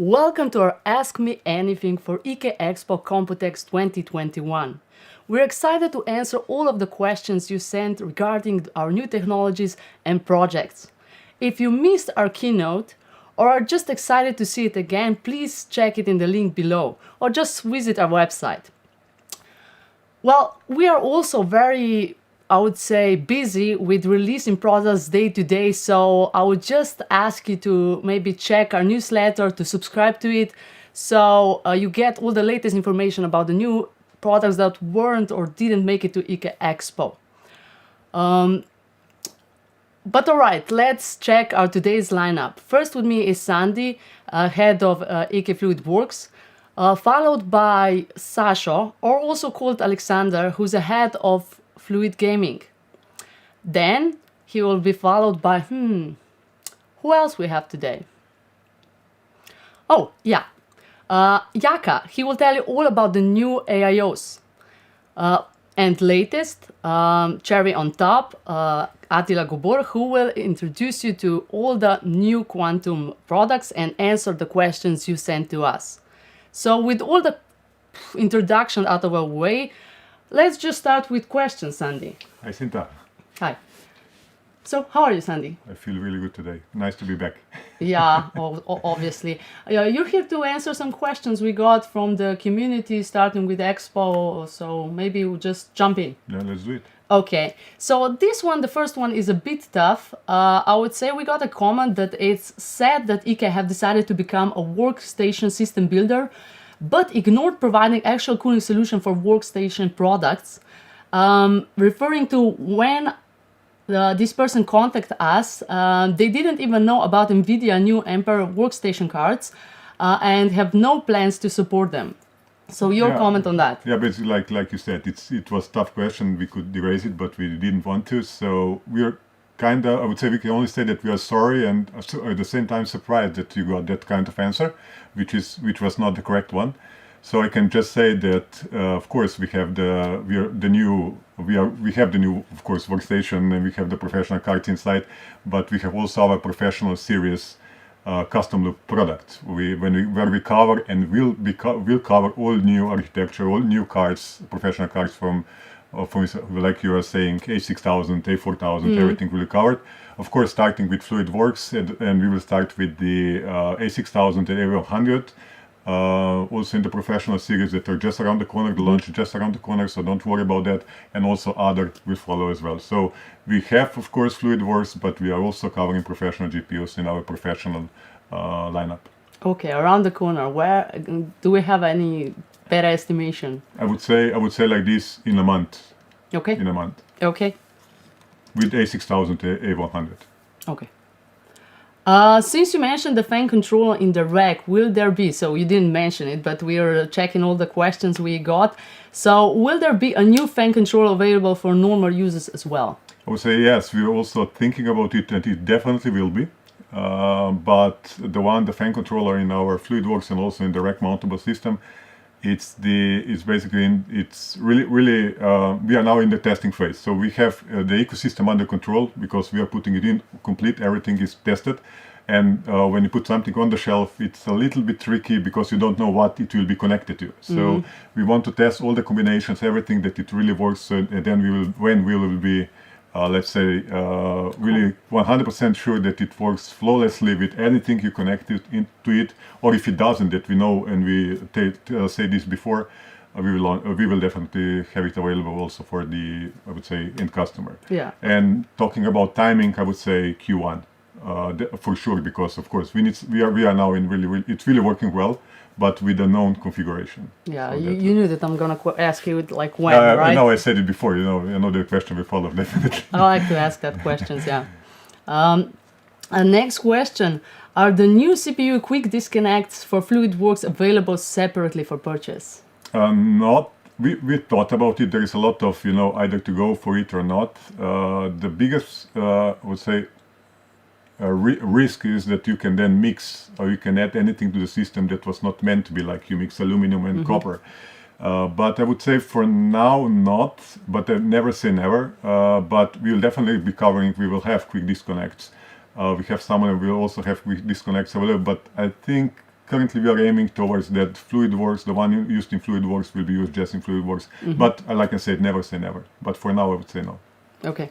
Welcome to our Ask Me Anything for ekexpo Computex 2021. We're excited to answer all of the questions you sent regarding our new technologies and projects. If you missed our keynote or are just excited to see it again, please check it in the link below or just visit our website. Well, we are also very, I would say, busy with releasing products day to day, so I would just ask you to maybe check our newsletter, to subscribe to it, so you get all the latest information about the new products that weren't or didn't make it to EXPO. But alright, let's check our today's lineup. First with me is Sandy, head of EK Fluid Works, followed by Sasha, or also called Alexander, who's the head of Fluid Gaming. Then he will be followed by, who else we have today? Oh, yeah, Yaka. He will tell you all about the new AIOs. And latest, cherry on top, Attila Gobor, who will introduce you to all the new quantum products and answer the questions you sent to us. So with all the introduction out of our way, let's just start with questions, Sandy. Hi, Sinta. Hi. So, how are you, Sandy? I feel really good today. Nice to be back. Yeah, obviously. You're here to answer some questions we got from the community, starting with Expo, so maybe we'll just jump in. Yeah, let's do it. Okay, so this one, the first one, is a bit tough. I would say we got a comment that it's sad that EK have decided to become a workstation system builder, but ignored providing actual cooling solution for workstation products, referring to when this person contacted us, they didn't even know about NVIDIA new Ampere workstation cards and have no plans to support them. So your comment on that? Yeah, basically, like you said, it was a tough question. We could erase it, but we didn't want to. So we're kind of, I would say we can only say that we are sorry and at the same time surprised that you got that kind of answer, which was not the correct one. So I can just say that, of course, we have the new of course workstation, and we have the professional cards inside, but we have also our professional series custom loop product. Where we cover and will cover all new architecture, all new cards, professional cards from like you are saying, A6000, A4000, everything will be covered. Of course, starting with FluidWorks, and we will start with the A6000 and A100. Also in the professional series that are just around the corner, the launch is just around the corner, so don't worry about that, and also other will follow as well. So we have, of course, FluidWorks, but we are also covering professional GPUs in our professional lineup. Okay, around the corner, where do we have any better estimation? I would say like this, in a month. Okay. In a month. Okay. With A6000, A100. Okay. Since you mentioned the fan controller in the rack, will there be, so you didn't mention it, but we are checking all the questions we got. So will there be a new fan controller available for normal users as well? I would say yes, we're also thinking about it, and it definitely will be. But the fan controller in our FluidWorks and also in the rack mountable system, it's really we are now in the testing phase. So we have the ecosystem under control because we are putting it in complete, everything is tested. And when you put something on the shelf, it's a little bit tricky because you don't know what it will be connected to. So we want to test all the combinations, everything that it really works, and then when we will be let's say, really 100% sure that it works flawlessly with anything you connect it into it, or if it doesn't, that we know, and we say this before, we will definitely have it available also for the, I would say, end customer. Yeah. And talking about timing, I would say Q1 for sure, because of course we are now in it's really working well, but with a known configuration. Yeah, so you knew that I'm gonna ask you like when, right? I know I said it before. I know the question will follow definitely. I like to ask that questions. Yeah. Next question: are the new CPU quick disconnects for FluidWorks available separately for purchase? Not. We thought about it. There is a lot of either to go for it or not. The biggest I would say risk is that you can then mix, or you can add anything to the system that was not meant to be, like you mix aluminum and copper. But I would say for now not, but I never say never. But we will definitely be covering, we will have quick disconnects. We have some, and we will also have quick disconnects available, but I think currently we are aiming towards that FluidWorks, the one used in FluidWorks will be used just in FluidWorks. But like I said, never say never. But for now, I would say no. Okay.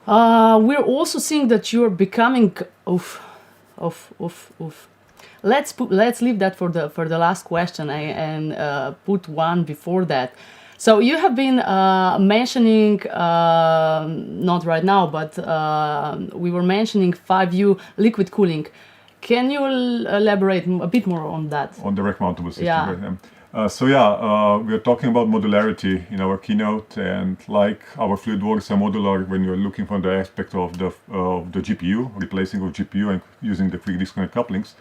We're also seeing that you're becoming. Let's leave that for the last question and put one before that. So you have been mentioning, not right now, but we were mentioning 5U liquid cooling. Can you elaborate a bit more on that? On the rack mountable system. Yeah. Right? We're talking about modularity in our keynote, and like our FluidWorks are modular when you're looking for the aspect of the GPU, replacing of GPU and using the quick disconnect couplings.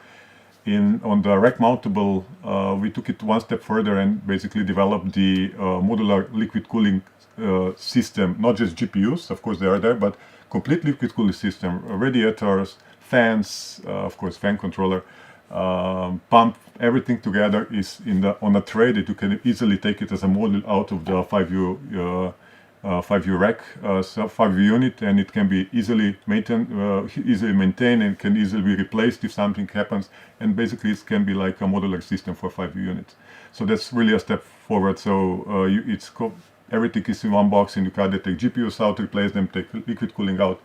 On the rack mountable, we took it one step further and basically developed the modular liquid cooling system, not just GPUs, of course they are there, but complete liquid cooling system, radiators, fans, of course fan controller, pump, everything together is on a tray that you can easily take it as a module out of the 5U rack, 5U unit, and it can be easily maintained and can easily be replaced if something happens. And basically, it can be like a modular system for 5U units. So that's really a step forward. So everything is in one box, and you can take GPUs out, replace them, take liquid cooling out,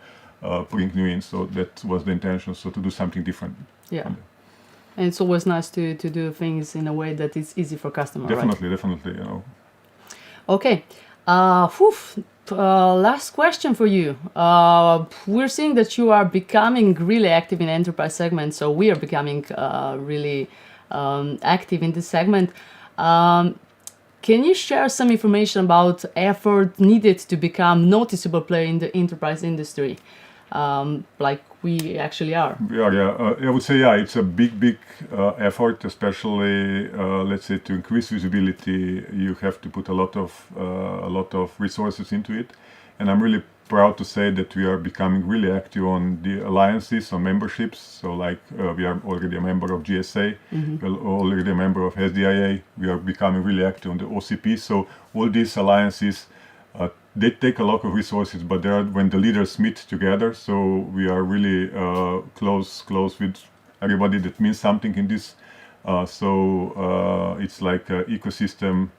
bring new in. So that was the intention. So to do something different. Yeah. And it's always nice to do things in a way that is easy for customers. Definitely. Okay. Last question for you. We're seeing that you are becoming really active in enterprise segment, so we are becoming really active in this segment. Can you share some information about effort needed to become noticeable player in the enterprise industry, like we actually are? I would say it's a big effort, especially let's say to increase visibility. You have to put a lot of resources into it, and I'm really proud to say that we are becoming really active on the alliances, on memberships. So like we are already a member of GSA, we're already a member of SDIA. We are becoming really active on the OCP. So all these alliances, they take a lot of resources, but when the leaders meet together, so we are really close with everybody that means something in this. It's like an ecosystem.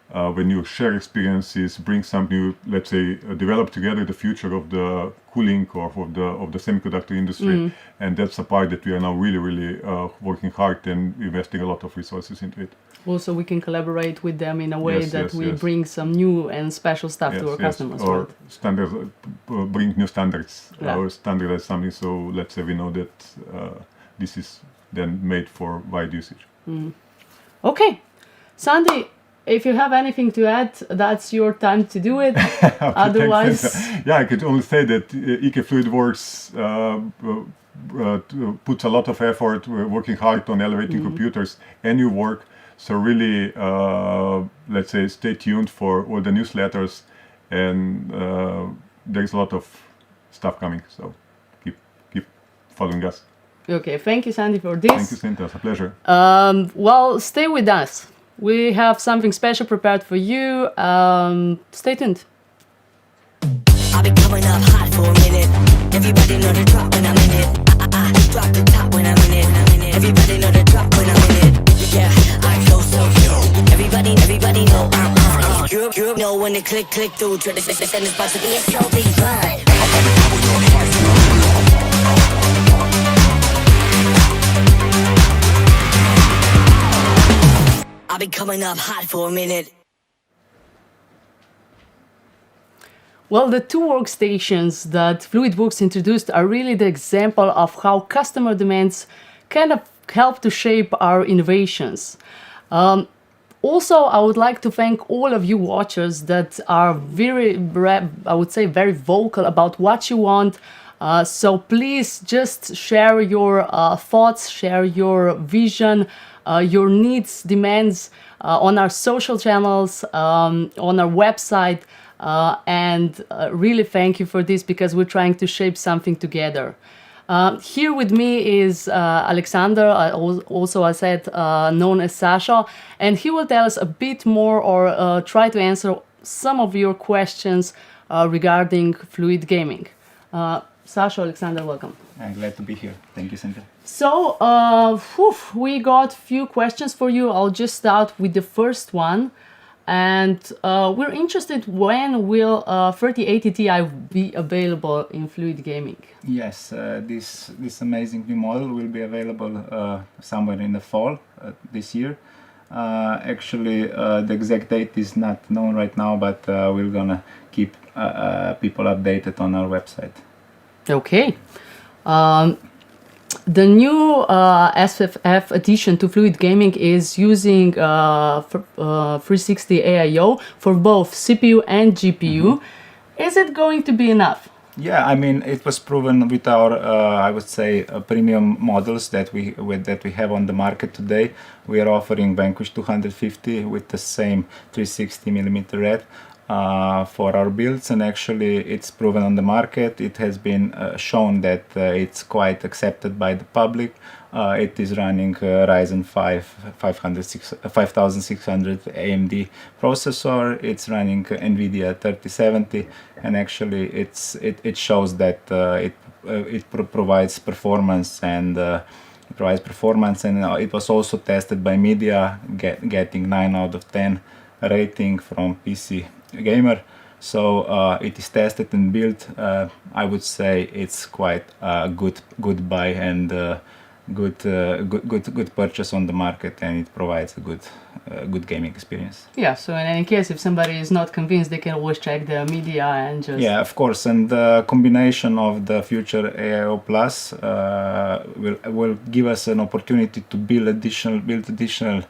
When you share experiences, bring something new, let's say, develop together the future of the cooling or of the semiconductor industry, and that's a part that we are now really working hard and investing a lot of resources into it. Also, we can collaborate with them in a way that we bring some new and special stuff to our customers. Or standards, bring new standards, or standardize something. So let's say we know that this is then made for wide usage. Okay, Sandy, if you have anything to add, that's your time to do it. Otherwise, I could only say that EK FluidWorks puts a lot of effort. We're working hard on elevating computers and new work. So really, let's say, stay tuned for all the newsletters, and there's a lot of stuff coming. So keep following us. Okay, thank you, Sandy, for this. Thank you, Cinta. It's a pleasure. Well, stay with us. We have something special prepared for you. Stay tuned. I've been coming up hot for a minute. Everybody know the drop when I'm in it. I drop the top when I'm in it. Everybody know the drop when I'm in it. Yeah, I flow so pure. Everybody know I'm on. You know when the click through. Try to send this about to be a so big run. I've been coming up hot for a minute. Well, the two workstations that FluidWorks introduced are really the example of how customer demands kind of help to shape our innovations. Also, I would like to thank all of you watchers that are very vocal about what you want. So please just share your thoughts, share your vision, your needs, demands on our social channels, on our website. And really thank you for this, because we're trying to shape something together. Here with me is Alexander, also I said known as Sasha, and he will tell us a bit more or try to answer some of your questions regarding fluid gaming. Sasha, Alexander, welcome. I'm glad to be here. Thank you, Cynthia. So, we got few questions for you. I'll just start with the first one. And we're interested, when will 3080 Ti be available in Fluid Gaming? Yes, this amazing new model will be available somewhere in the fall this year. Actually, the exact date is not known right now, but we're gonna keep people updated on our website. Okay. The new SFF addition to Fluid Gaming is using 360 AIO for both CPU and GPU. Is it going to be enough? Yeah, I mean, it was proven with our, I would say, premium models that we have on the market today. We are offering Vanquish 250 with the same 360 millimeter red for our builds, and actually it's proven on the market. It has been shown that it's quite accepted by the public. It is running Ryzen 5 5600 AMD processor. It's running NVIDIA 3070, and actually it shows that it provides performance, and it was also tested by media, getting 9 out of 10 rating from PC Gamer. So it is tested and built. I would say it's quite a good buy and good purchase on the market, and it provides a good gaming experience. Yeah, so in any case, if somebody is not convinced, they can always check the media and just... Yeah, of course, and the combination of the future AIO Plus will give us an opportunity to build additional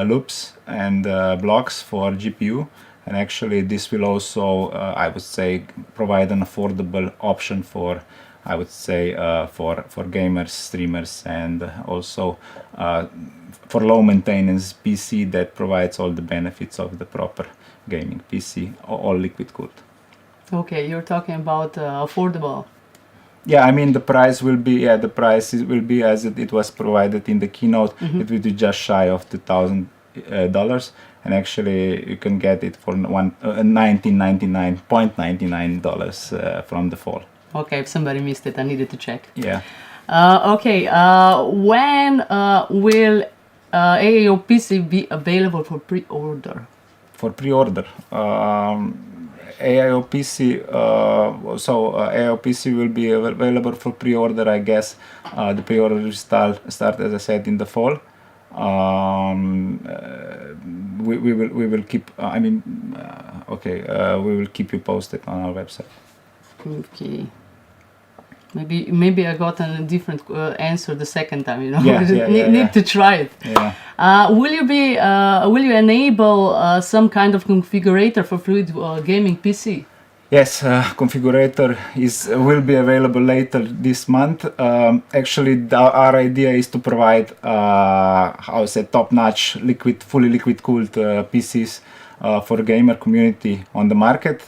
loops and blocks for GPU. And actually this will also, I would say, provide an affordable option for, I would say, for gamers, streamers, and also for low maintenance PC that provides all the benefits of the proper gaming PC, all liquid cooled. Okay, you're talking about affordable. Yeah, I mean the price will be as it was provided in the keynote. It will be just shy of $2,000. And actually, you can get it for $19.99 from the fall. Okay, if somebody missed it, I needed to check. Yeah. Okay, when will AIO PC be available for pre-order? For pre-order, AIO PC. AIO PC will be available for pre-order. I guess the pre-order will start, as I said, in the fall. We will keep. We will keep you posted on our website. Okay. Maybe I got a different answer the second time. You know, need to try it. Yeah. Will you enable some kind of configurator for Fluid Gaming PC? Yes, configurator will be available later this month. Actually, our idea is to provide, top-notch fully liquid-cooled PCs for gamer community on the market.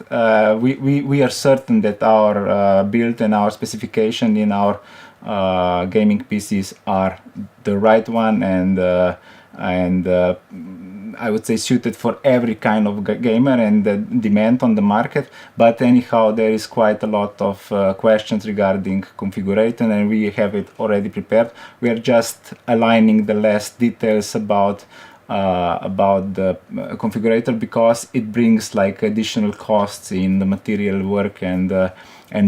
We are certain that our build and our specification in our gaming PCs are the right one, and I would say suited for every kind of gamer and the demand on the market. But anyhow, there is quite a lot of questions regarding configuration, and we have it already prepared. We are just aligning the last details about the configurator, because it brings like additional costs in the material work and the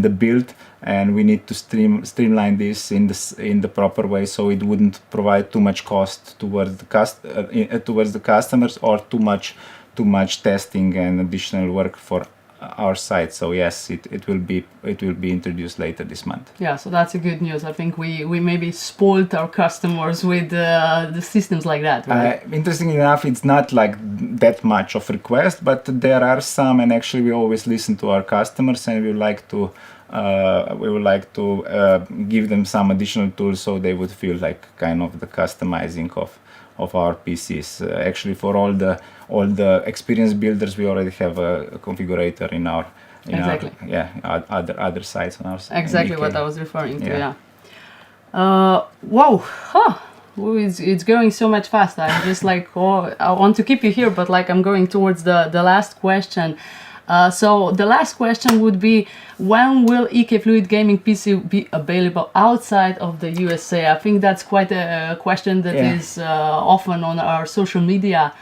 build, and we need to streamline this in the proper way, so it wouldn't provide too much cost towards the customers, or too much testing and additional work for our side. So yes, it will be introduced later this month. Yeah, so that's a good news. I think we maybe spoiled our customers with the systems like that, right? Interestingly enough, it's not like that much of request, but there are some, and actually we always listen to our customers, and we would like to give them some additional tools, so they would feel like kind of the customizing of our PCs. Actually, for all the experienced builders, we already have a configurator in our other sites on our site. Exactly what I was referring to. Yeah. Wow. Huh. It's going so much faster. I'm just like, I want to keep you here, but like I'm going towards the last question. So the last question would be, when will EK Fluid Gaming PC be available outside of the USA? I think that's quite a question that is often on our social media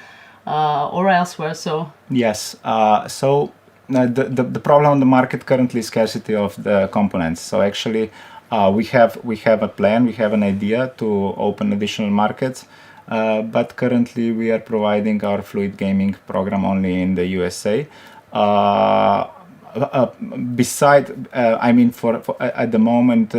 or elsewhere. So Yes. The problem on the market currently is scarcity of the components. So actually, we have a plan, we have an idea to open additional markets, but currently we are providing our fluid gaming program only in the USA. For at the moment,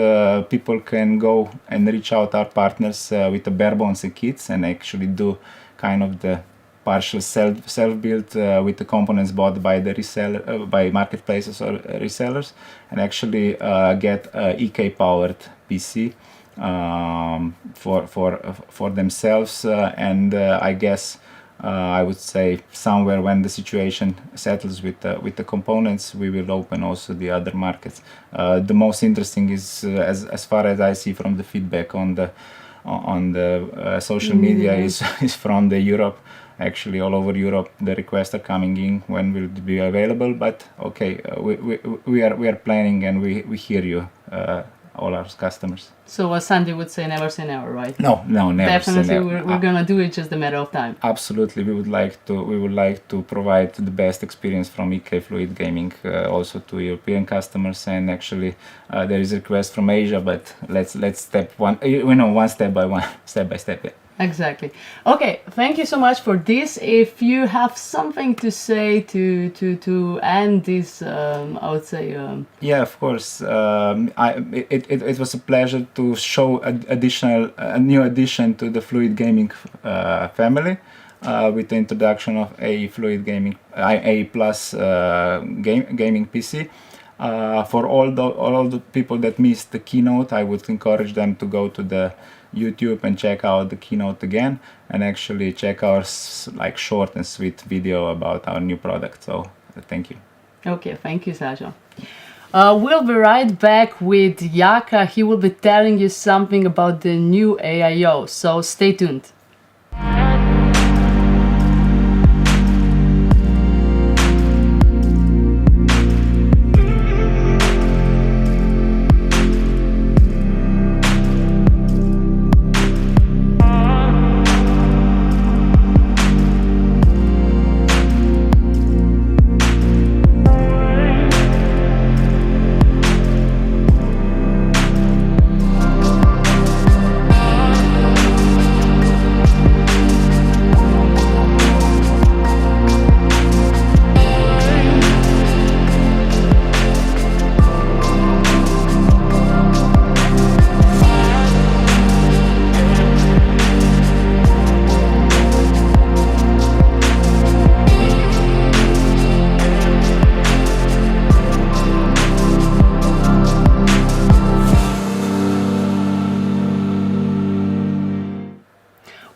people can go and reach out our partners with the bare bones kits and actually do kind of the partial self-built with the components bought by the reseller, by marketplaces or resellers, and actually get a EK powered PC for themselves. I guess I would say somewhere when the situation settles with the components, we will open also the other markets. The most interesting is, as far as I see from the feedback on the social media, is from the Europe. Actually, all over Europe, the requests are coming in. When will it be available? But okay, we are planning, and we hear you, all our customers. So as Sandy would say, never say never, right? No, never. Definitely, say never. we're gonna do it, just a matter of time. Absolutely, we would like to provide the best experience from EK Fluid Gaming also to European customers. And actually, there is a request from Asia, but let's step one step by one, step by step. Yeah. Exactly. Okay, thank you so much for this. If you have something to say to end this, I would say. Yeah, of course. It was a pleasure to show a new addition to the Fluid Gaming family with the introduction of a Fluid Gaming A Plus gaming PC. For all the people that missed the keynote, I would encourage them to go to the YouTube and check out the keynote again, and actually check our short and sweet video about our new product. So thank you. Okay, thank you, Sasha. We'll be right back with Jaka. He will be telling you something about the new AIO, so stay tuned.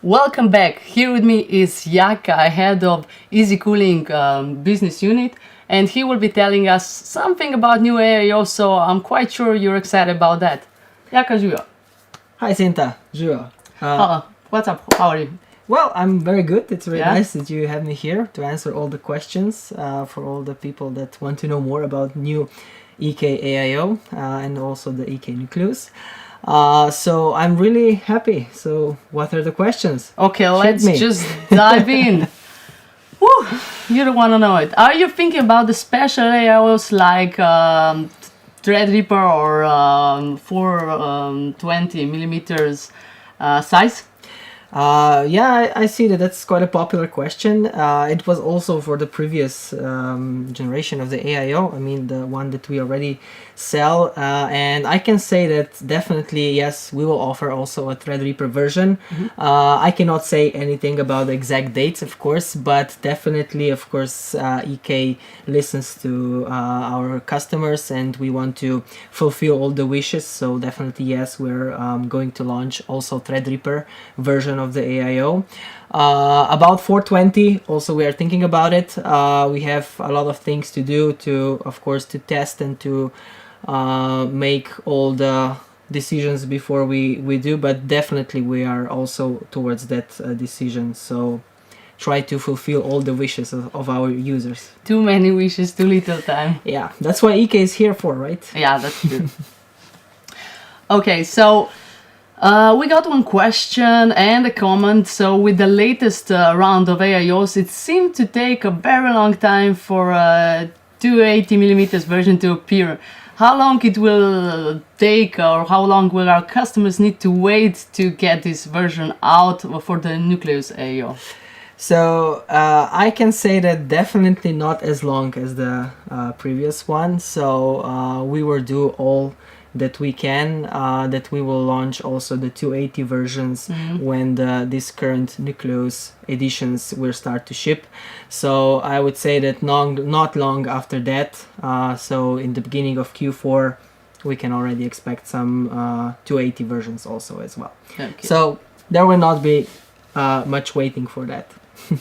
Welcome back. Here with me is Jaka, head of Easy Cooling business unit, and he will be telling us something about new AIO, so I'm quite sure you're excited about that. Jaka, živo. Hi Sinta, živo. What's up? How are you? Well, I'm very good. It's very Yeah? nice that you have me here to answer all the questions for all the people that want to know more about new EK AIO and also the EK Nucleus. So I'm really happy. So what are the questions? Okay, Shoot let's me. just dive in. Woo, you don't want to know it. Are you thinking about the special AIOs like Threadripper or 420 millimeters size? Yeah, I see that that's quite a popular question. It was also for the previous generation of the AIO, I mean the one that we already sell, and I can say that definitely yes, we will offer also a Threadripper version. I cannot say anything about the exact dates, of course, but definitely, of course, EK listens to our customers and we want to fulfill all the wishes, so definitely yes, we're going to launch also Threadripper version of the AIO. About 420, also we are thinking about it. We have a lot of things to do to, of course, to test and to make all the decisions before we do, but definitely we are also towards that decision. So try to fulfill all the wishes of our users. Too many wishes, too little time. Yeah, that's what EK is here for, right? Yeah, that's true. Okay, so we got one question and a comment. So with the latest round of AIOs, it seemed to take a very long time for 280mm version to appear. How long it will take, or how long will our customers need to wait to get this version out for the Nucleus AIO? So I can say that definitely not as long as the previous one. So we will do all that we can, that we will launch also the 280 versions when this current Nucleus editions will start to ship. So I would say that not long after that, so in the beginning of Q4, we can already expect some 280 versions also as well. Okay. So there will not be much waiting for that.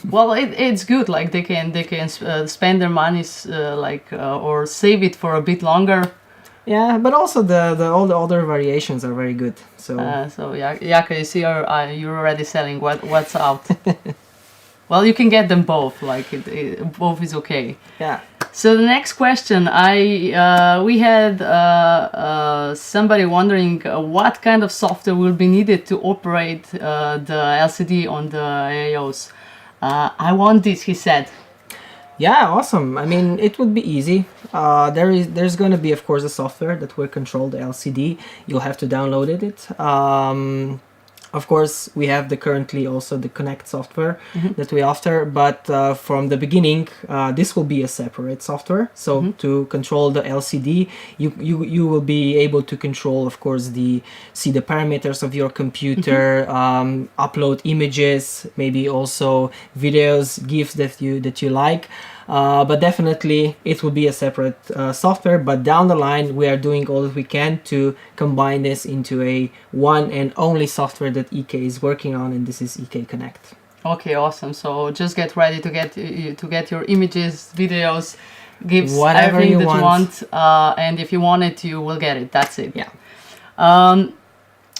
Well, it's good. Like they can spend their monies or save it for a bit longer. Yeah, but also all the other variations are very good. So Jaka, you see, you're already selling what's out. Well, you can get them both. Like both is okay. yeah. So the next question, we had somebody wondering what kind of software will be needed to operate the LCD on the AIOs. I want this, he said. Yeah, awesome. I mean, it would be easy. There's going to be, of course, a software that will control the LCD. You'll have to download it. Of course, we have currently also the Connect software that we offer, but from the beginning, this will be a separate software. So to control the LCD, you will be able to control, of course, see the parameters of your computer, upload images, maybe also videos, GIFs that you like. But definitely it will be a separate software, but down the line we are doing all that we can to combine this into a one and only software that EK is working on, and this is EK Connect. Okay, awesome. So just get ready to get your images, videos, GIFs, Whatever everything you that want. you want, and if you want it, you will get it. That's it. Yeah.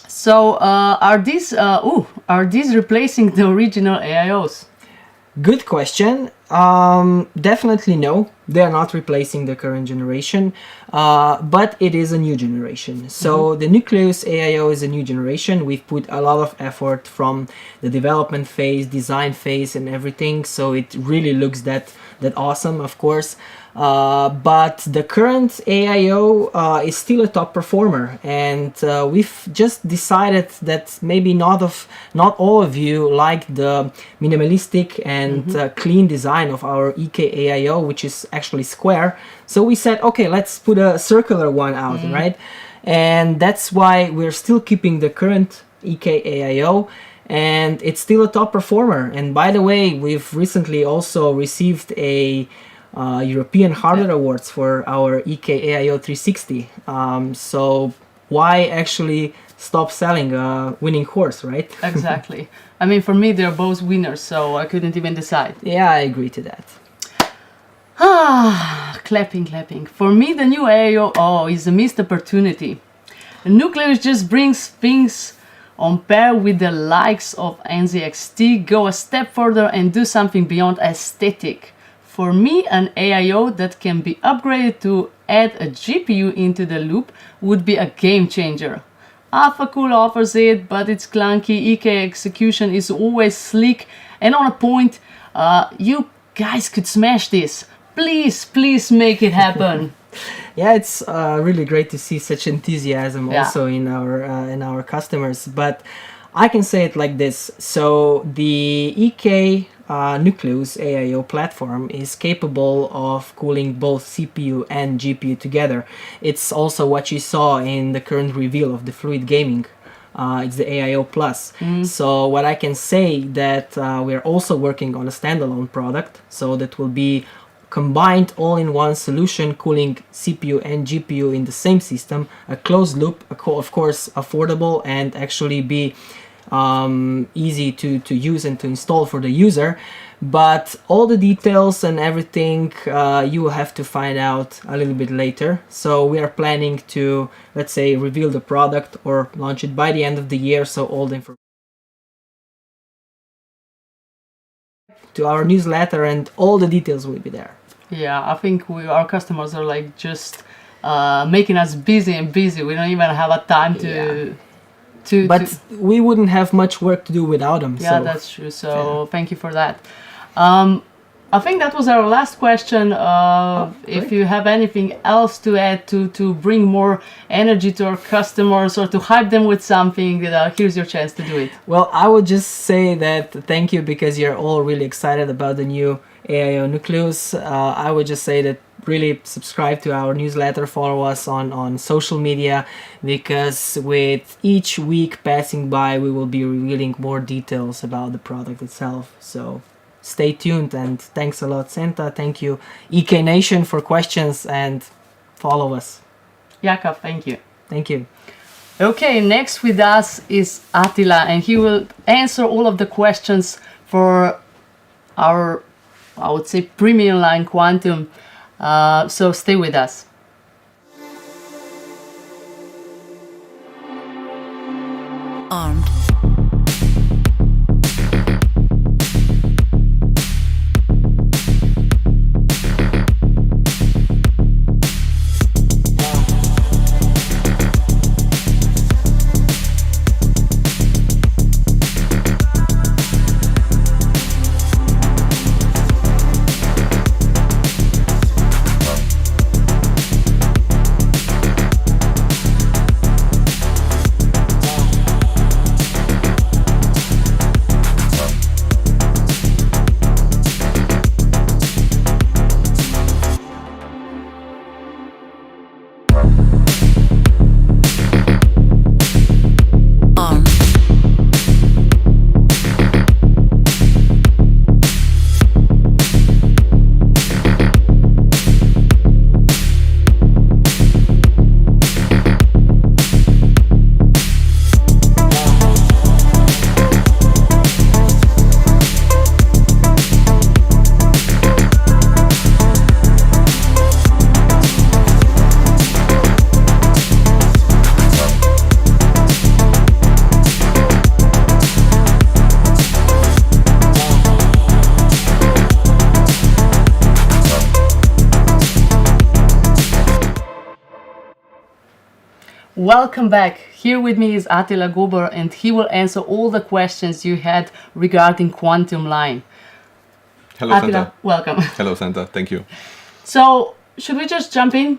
So are these replacing the original AIOs? Good question. Definitely no, they are not replacing the current generation, but it is a new generation. So the Nucleus AIO is a new generation. We've put a lot of effort from the development phase, design phase, and everything. So it really looks that awesome, of course. But the current AIO is still a top performer, and we've just decided that maybe not all of you like the minimalistic and clean design of our EK AIO, which is actually square. So we said, okay, let's put a circular one out, right? And that's why we're still keeping the current EK AIO, and it's still a top performer. And by the way, we've recently also received a European Hardware Awards for our EK AIO 360. So why actually stop selling a winning horse, right? Exactly. I mean, for me, they're both winners, so I couldn't even decide. Yeah, I agree to that. Clapping. For me, the new AIO is a missed opportunity. Nucleus just brings things on par with the likes of NZXT, go a step further and do something beyond aesthetic. For me, an AIO that can be upgraded to add a GPU into the loop would be a game changer. AlphaCool offers it, but it's clunky. EK execution is always sleek and on a point. You guys could smash this. Please make it happen. Yeah, it's really great to see such enthusiasm also in our customers. But I can say it like this: so the EK Nucleus AIO platform is capable of cooling both CPU and GPU together. It's also what you saw in the current reveal of the Fluid Gaming. It's the AIO Plus. So what I can say that we're also working on a standalone product, so that will be combined all-in-one solution, cooling CPU and GPU in the same system, a closed loop, of course affordable, and actually be easy to use and to install for the user. But all the details and everything you will have to find out a little bit later. So we are planning to, let's say, reveal the product or launch it by the end of the year, so all the information. to our newsletter, and all the details will be there. Yeah, I think our customers are like just making us busy and busy. We don't even have a time to But we wouldn't have much work to do without them. Yeah, so. that's true. So thank you for that. I think that was our last question. If great. you have anything else to add to bring more energy to our customers or to hype them with something, here's your chance to do it. Well, I would just say that thank you because you're all really excited about the new AIO Nucleus. I would just say that really subscribe to our newsletter, follow us on social media, because with each week passing by, we will be revealing more details about the product itself. So stay tuned, and thanks a lot, Santa. Thank you, EK Nation, for questions, and follow us. Jakub, thank you. Thank you. Okay, next with us is Attila, and he will answer all of the questions for our, I would say, premium line Quantum. So stay with us. Armed. Armed. Welcome back. Here with me is Attila Gober, and he will answer all the questions you had regarding Quantum Line. Hello, Attila, Santa. welcome. Hello, Santa. Thank you. So, should we just jump in?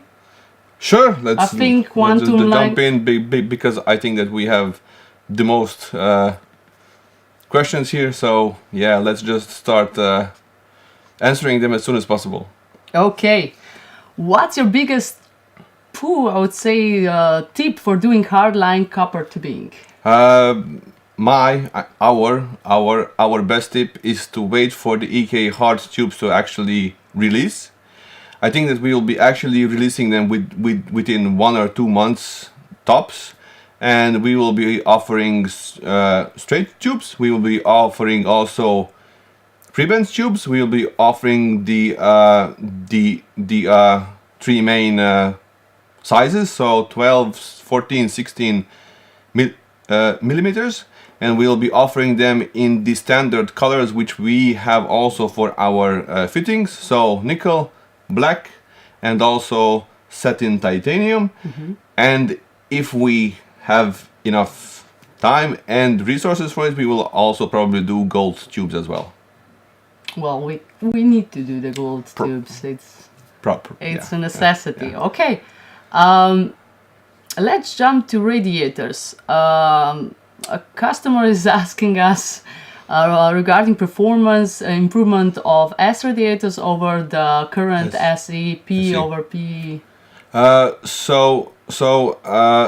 Sure, let's, I think let's Quantum just Line- jump in because I think that we have the most questions here. So, yeah, let's just start answering them as soon as possible. Okay. What's your biggest, I would say, tip for doing hardline copper tubing? Our best tip is to wait for the EK hard tubes to actually release. I think that we will be actually releasing them within 1 or 2 months tops, and we will be offering straight tubes. We will be offering also pre-bend tubes. We will be offering the three main sizes, so 12, 14, 16 millimeters, and we'll be offering them in the standard colors which we have also for our fittings, so nickel, black, and also satin titanium. And if we have enough time and resources for it, we will also probably do gold tubes as well. Well, we need to do the gold tubes. It's a necessity. Yeah. Okay. Let's jump to radiators. A customer is asking us regarding performance improvement of S radiators over the current SEP over PE.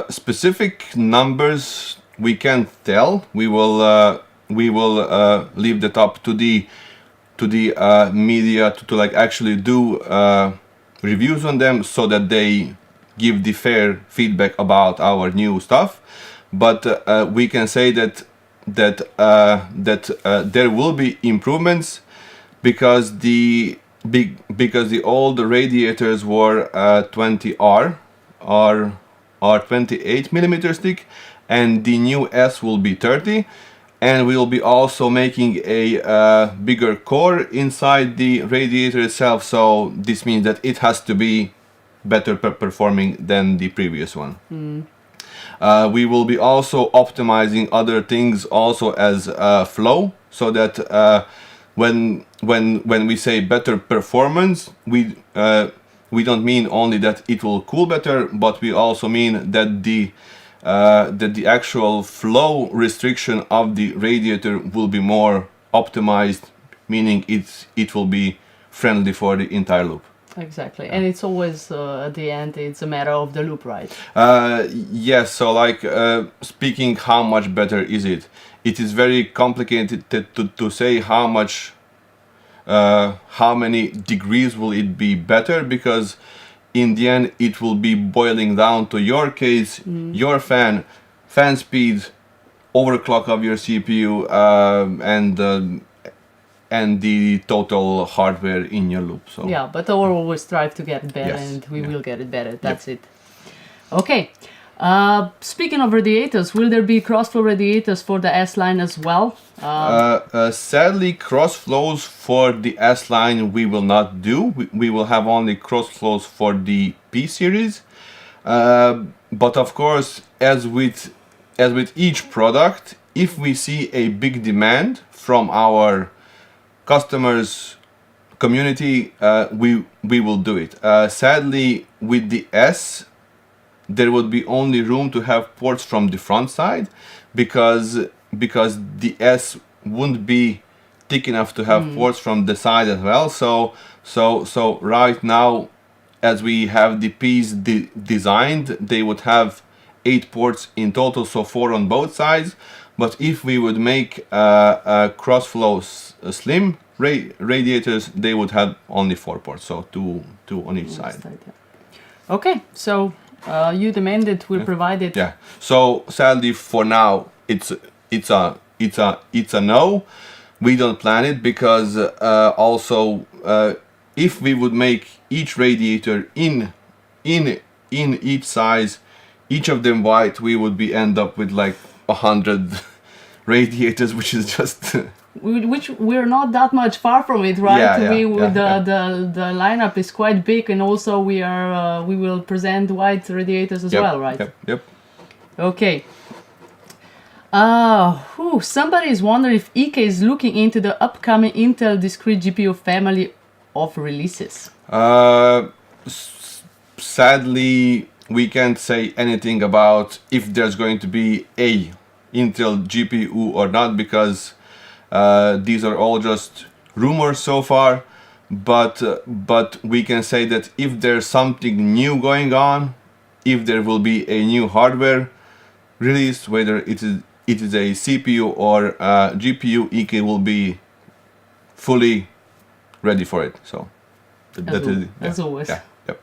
Specific numbers we can't tell. We will leave that up to the media to like actually do reviews on them, so that they give the fair feedback about our new stuff. But we can say that there will be improvements, because the old radiators were 20R or 28 millimeters thick, and the new S will be 30. and we will be also making a bigger core inside the radiator itself. So this means that it has to be better performing than the previous one. We will be also optimizing other things also as flow, so that when we say better performance, we don't mean only that it will cool better, but we also mean that the actual flow restriction of the radiator will be more optimized, meaning it will be friendly for the entire loop. Exactly, and it's always at the end it's a matter of the loop, right? Yes, so like speaking how much better is it? It is very complicated to say how much, how many degrees will it be better, because in the end it will be boiling down to your case, your fan speed, overclock of your CPU, and the total hardware in your loop. So Yeah, but we'll always strive to get it better, Yes, and we yeah. will get it better. That's it. Okay. Speaking of radiators, will there be cross-flow radiators for the S line as well? sadly, cross flows for the S line we will not do. We will have only cross flows for the P series. But of course, as with each product, if we see a big demand from our customers community, we will do it. Sadly, with the S, there would be only room to have ports from the front side, because the S wouldn't be thick enough to have ports from the side as well. So right now, as we have the P's designed, they would have 8 ports in total, so 4 on both sides. But if we would make cross-flow slim radiators, they would have only 4 ports, so two on each side. Okay, so you demanded, we'll provide it. Yeah. So sadly, for now, it's a no. We don't plan it, because also if we would make each radiator in each size, each of them white, we would end up with like 100 radiators, which is just Which we're not that much far from it, right? Yeah, The lineup is quite big, and also we will present white radiators as Yep, well, right? Yep. Okay. Somebody is wondering if EK is looking into the upcoming Intel discrete GPU family of releases. Sadly, we can't say anything about if there's going to be a Intel GPU or not, because these are all just rumors so far. But we can say that if there's something new going on, if there will be a new hardware release, whether it is a CPU or a GPU, EK will be fully ready for it. So As always. Yeah. Yep.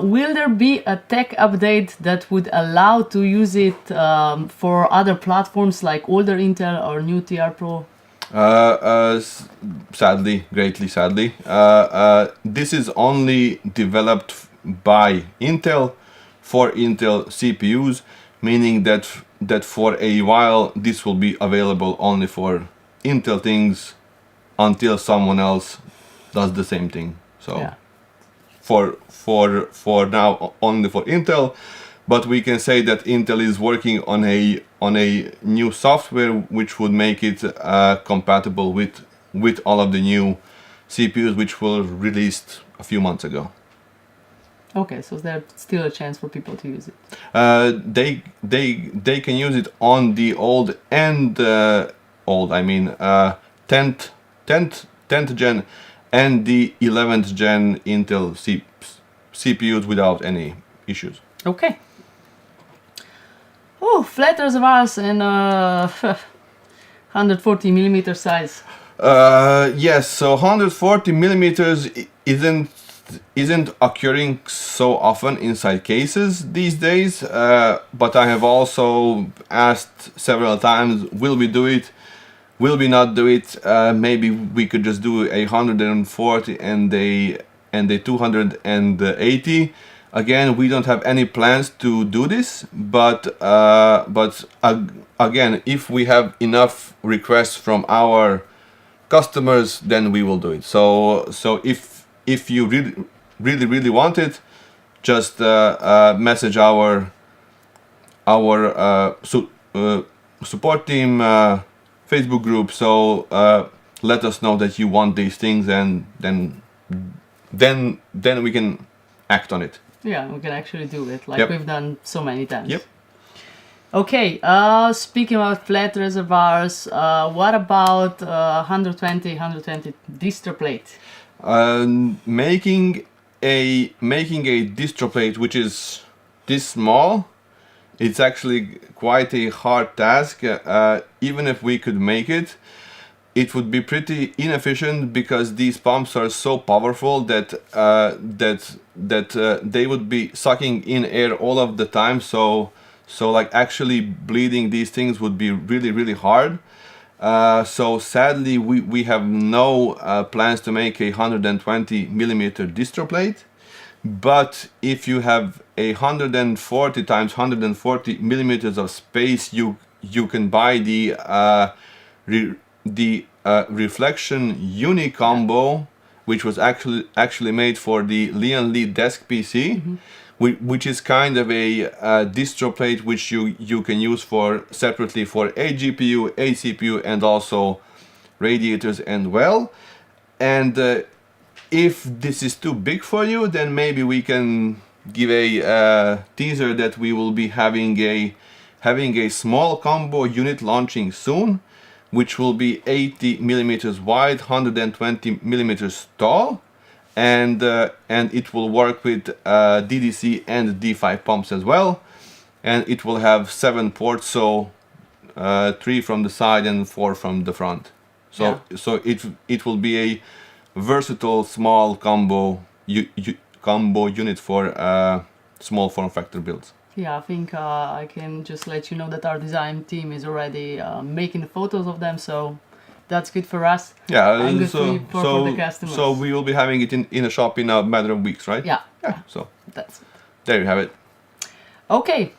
Will there be a tech update that would allow to use it for other platforms like older Intel or new TR Pro? Sadly, greatly sadly, this is only developed by Intel for Intel CPUs, meaning that for a while this will be available only for Intel things until someone else does the same thing. So Yeah. for now only for Intel, but we can say that Intel is working on a new software which would make it compatible with all of the new CPUs which were released a few months ago. Okay, so there's still a chance for people to use it. They can use it on the old and 10th gen and the 11th gen Intel CPUs without any issues. Okay. Oh, flat reservoirs and 140 millimeter size. Yes, so 140 millimeters isn't occurring so often inside cases these days, but I have also asked several times, will we do it? Will we not do it? Maybe we could just do a 140 and a 280. Again, we don't have any plans to do this, but again, if we have enough requests from our customers, then we will do it. So if you really want it, just message our support team Facebook group. So let us know that you want these things, and then we can act on it. Yeah, we can actually do it like Yep. we've done so many times. Yep. Okay, speaking about flat reservoirs, what about 120 distro plate? Making a distro plate which is this small, it's actually quite a hard task. Even if we could make it, it would be pretty inefficient because these pumps are so powerful that they would be sucking in air all of the time. So like actually bleeding these things would be really hard. So sadly we have no plans to make a 120 millimeter distro plate. But if you have 140 times 140 millimeters of space, you can buy the reflection uni combo, which was actually made for the Lian Li desk PC, which is kind of a distro plate which you can use for separately for a GPU, a CPU, and also radiators and well. And if this is too big for you, then maybe we can give a teaser that we will be having a small combo unit launching soon, which will be 80 millimeters wide, 120 millimeters tall, and it will work with DDC and D5 pumps as well, and it will have 7 ports, so 3 from the side and 4 from the front. So it will be a versatile small combo unit for small form factor builds. Yeah, I think I can just let you know that our design team is already making the photos of them, so that's good for us. Yeah, and good so for the customers. so we will be having it in a shop in a matter of weeks, right? Yeah, So that's it. there you have it. Okay.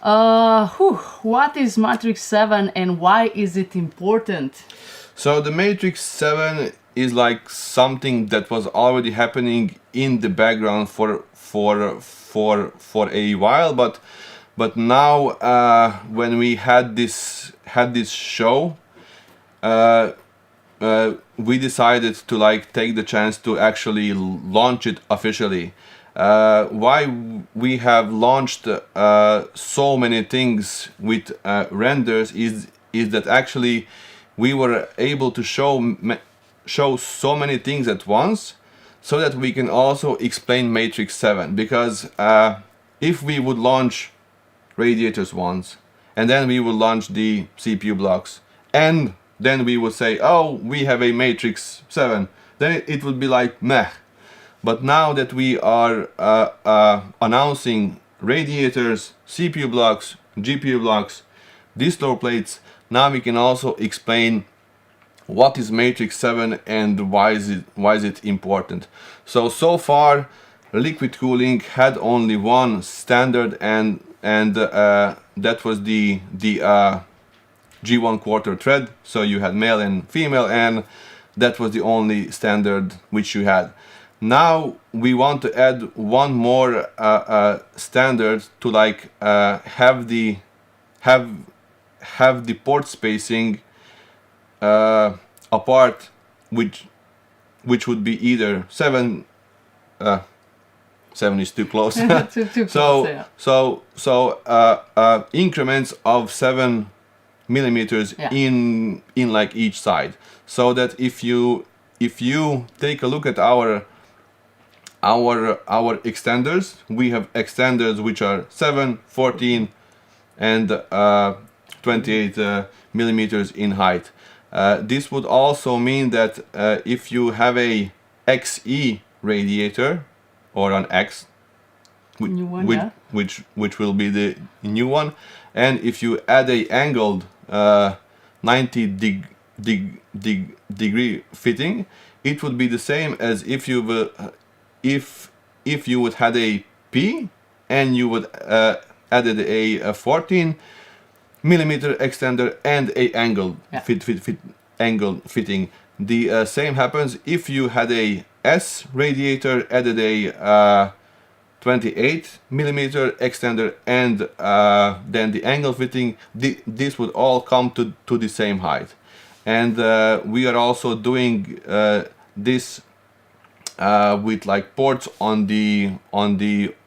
What is Matrix 7 and why is it important? So the Matrix 7 is like something that was already happening in the background for a while, but now when we had this show, we decided to like take the chance to actually launch it officially. Why we have launched so many things with renders is that actually we were able to show so many things at once, so that we can also explain Matrix 7. Because if we would launch radiators once, and then we would launch the CPU blocks, and then we would say, oh, we have a Matrix 7, then it would be like meh. But now that we are announcing radiators, CPU blocks, GPU blocks, distro plates, now we can also explain what is Matrix 7 and why is it important. So far liquid cooling had only one standard, and that was the G1 quarter thread. So you had male and female, and that was the only standard which you had. Now we want to add one more standard to like have the port spacing apart, which would be either 7 is too close. Too close, So increments of 7 millimeters in like each side, so that if you take a look at our extenders, we have extenders which are 7, 14 and 28 millimeters in height. This would also mean that if you have a XE radiator or an X, New one, which will be the new one, and if you add a angled 90 degree fitting, it would be the same as if you would had a P, and you would added a 14 millimeter extender and a angle angle fitting. The same happens if you had a S radiator, added a 28 millimeter extender, and then the angle fitting. This would all come to the same height. And we are also doing this with like ports on the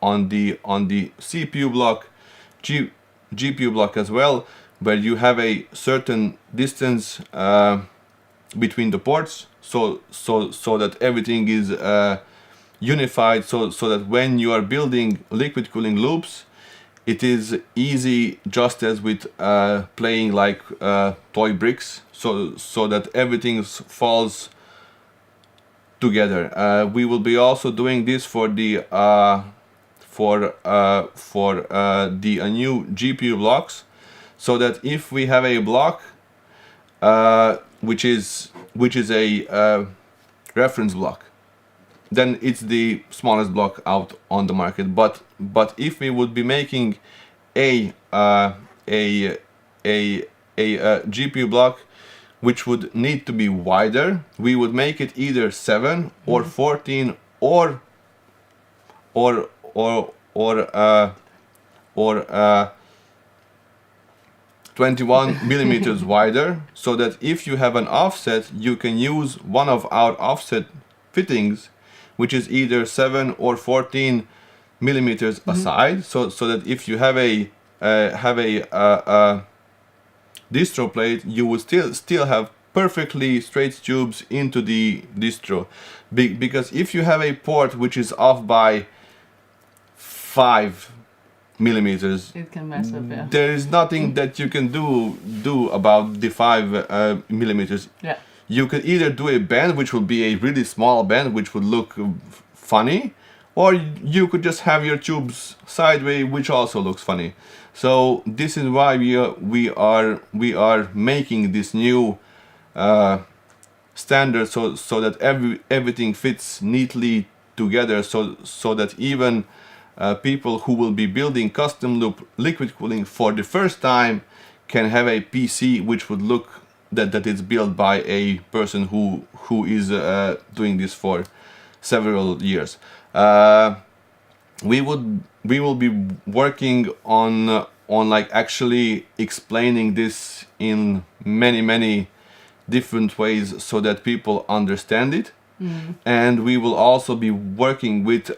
CPU block, GPU block as well, where you have a certain distance between the ports, so that everything is unified, so that when you are building liquid cooling loops, it is easy, just as with playing like toy bricks, so that everything falls together. We will be also doing this for the new GPU blocks, so that if we have a block which is a reference block, then it's the smallest block out on the market. But if we would be making a GPU block which would need to be wider, we would make it either 7 or 14 or 21 millimeters wider, so that if you have an offset, you can use one of our offset fittings, which is either 7 or 14 millimeters aside, so that if you have a distro plate, you would still have perfectly straight tubes into the distro. Because if you have a port which is off by 5 millimeters, It can mess up, yeah. there is nothing that you can do about the 5 millimeters. Yeah. You could either do a band, which would be a really small band, which would look funny, or you could just have your tubes sideways, which also looks funny. So this is why we are making this new standard, so that everything fits neatly together, so that even people who will be building custom loop liquid cooling for the first time can have a PC which would look that it's built by a person who is doing this for several years. We will be working on like actually explaining this in many different ways, so that people understand it. And we will also be working with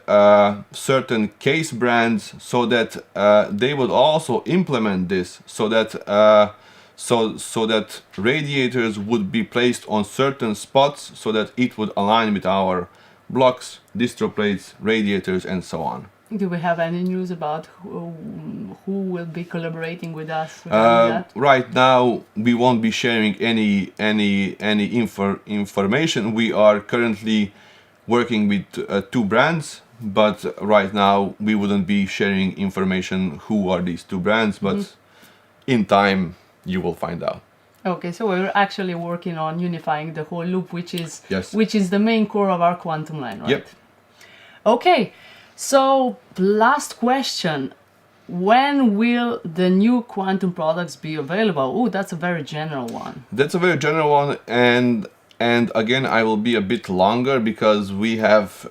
certain case brands, so that they would also implement this, so that so that radiators would be placed on certain spots, so that it would align with our blocks, distro plates, radiators, and so on. Do we have any news about who will be collaborating with us regarding that? Right now, we won't be sharing any information. We are currently working with 2 brands, but right now we wouldn't be sharing information who are these 2 brands. But in time, you will find out. Okay, so we're actually working on unifying the whole loop, which is Yes. which is the main core of our quantum line, right? Yep. Okay, so last question. When will the new quantum products be available? Oh, that's a very general one. That's a very general one, and again, I will be a bit longer, because we have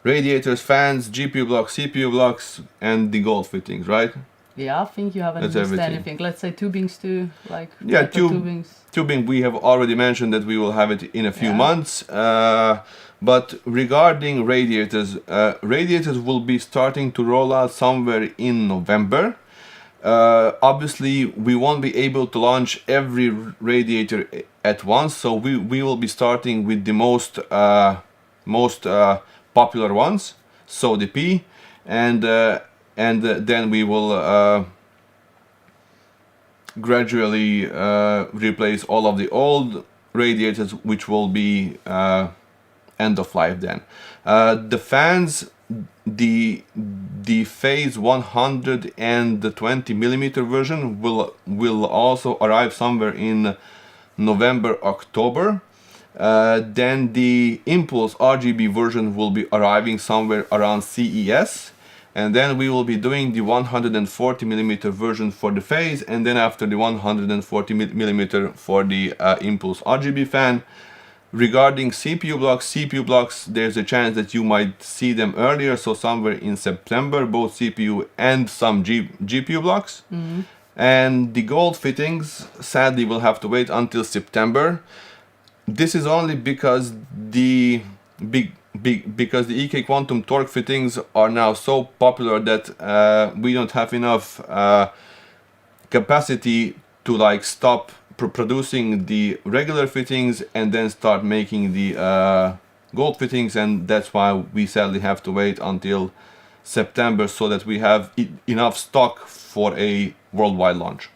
radiators, fans, GPU blocks, CPU blocks, and the gold fittings, right? Yeah, I think you haven't That's missed everything. anything. Let's say tubings too, like Yeah, copper tubings. tubing, we have already mentioned that we will have it in a few Yeah. months. But regarding radiators, radiators will be starting to roll out somewhere in November. Obviously, we won't be able to launch every radiator at once, so we will be starting with the most popular ones, so the P, and then we will gradually replace all of the old radiators, which will be end of life then. The fans, the phase 120 millimeter version will also arrive somewhere in November, October. Then the Impulse RGB version will be arriving somewhere around CES. And then we will be doing the 140mm version for the phase, and then after the 140mm for the Impulse RGB fan. Regarding CPU blocks, there's a chance that you might see them earlier, so somewhere in September, both CPU and some GPU blocks. And the gold fittings, sadly, will have to wait until September. This is only because the EK Quantum torque fittings are now so popular that we don't have enough capacity to like stop producing the regular fittings and then start making the gold fittings, and that's why we sadly have to wait until September so that we have enough stock for a worldwide launch.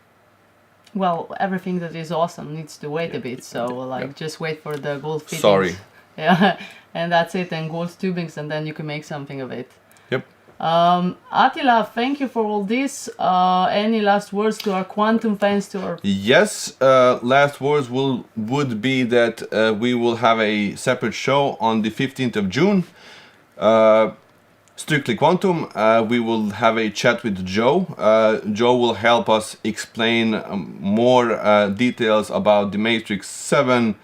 Well, everything that is awesome needs to wait a bit, so like just wait for the gold fittings. Sorry. Yeah, and that's it, and gold tubings, and then you can make something of it. Yep. Attila, thank you for all this. Any last words to our quantum fans? Yes, last words would be that we will have a separate show on the 15th of June. Strictly Quantum. We will have a chat with Joe. Joe will help us explain more details about the Matrix 7,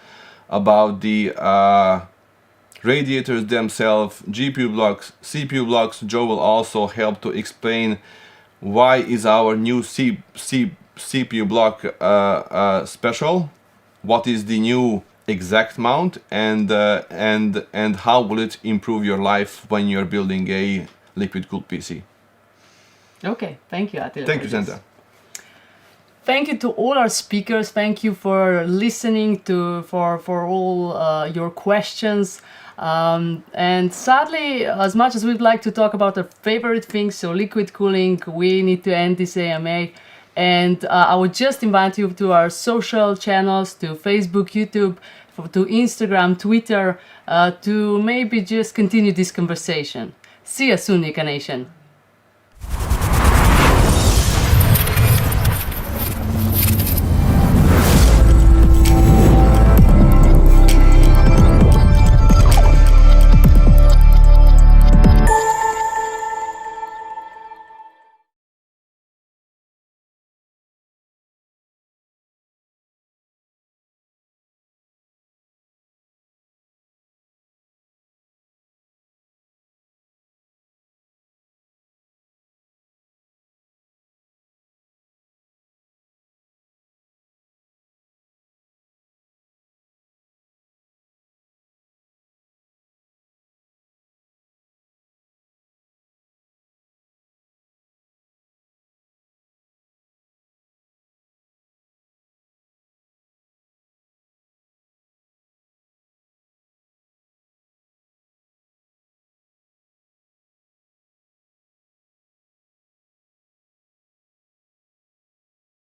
about the radiators themselves, GPU blocks, CPU blocks. Joe will also help to explain why is our new CPU block special, what is the new exact mount, and how will it improve your life when you're building a liquid-cooled PC. Okay, thank you, Attila. Thank you, Santa. Thank you to all our speakers. Thank you for listening for all your questions. And sadly, as much as we'd like to talk about our favorite things, so liquid cooling, we need to end this AMA. And I would just invite you to our social channels, to Facebook, YouTube, to Instagram, Twitter, to maybe just continue this conversation. See you soon, Nika Nation.